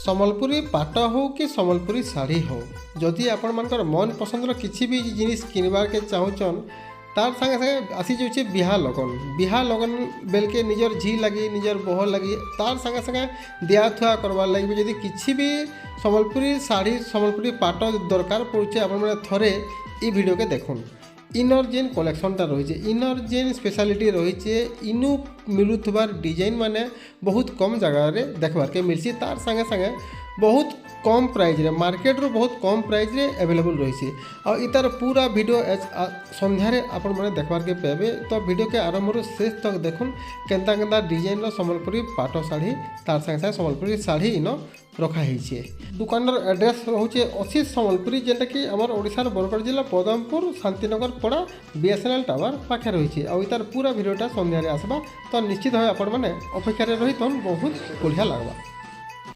ସମ୍ବଲପୁରୀ ପାଟ ହଉ କି ସମ୍ବଲପୁରୀ ଶାଢ଼ୀ ହଉ ଯଦି ଆପଣମାନଙ୍କର ମନ ପସନ୍ଦର କିଛି ବି ଜିନିଷ କିଣିବାରକେ ଚାହୁଁଛନ୍ ତାର ସାଙ୍ଗେ ସାଙ୍ଗେ আসি যাচ্ছে বিহা লগন বেলকে নিজের ঝি লাগি নিজের বহ লাগি তার সাଙ୍ଗে সাଙ୍ଗে দিয়া থুয়া করবার লাগবে যদি কিছু বি সম্বলপুরী শাড়ি সম্বলপুরী পাট দরকার পড়ছে আপনার থরে এই ভিডিওকে দেখুন। ইনর যেন কলেকশনটা রয়েছে ইনর যেন স্পেশালিটি রয়েছে ইনু মিলুবার ডিজাইন মানে বহুত কম জায়গায় দেখবারকে মিলছে তার সাଙ୍ଗে সাঙ্গে बहुत कम प्राइस रे मार्केट रो बहुत कम प्राइस रे अवेलेबल रही और इतार पूरा वीडियो संध्यारे आपण मैंने देखबार के पाबे तो वीडियो के आरंभ शेष तक देखुन केन्ता केन्ता डिजाइन रो सम्बलपुरी पाट शाढ़ी तार संगे संगे सम्बलपुरी शाढ़ी इन रखाही दुकानर एड्रेस रोचे अशीष सम्बलपुरी जेनटा कि आम ओडिशार बरगढ़ जिला पदमपुर शांतिनगर पड़ा बीएसएनएल टावर पाखे रही और इतार पूरा वीडियोटा संध्यारे आसबा तो निश्चित भाव आपण मैंने अपेक्षा रही बहुत बढ़िया लगवा।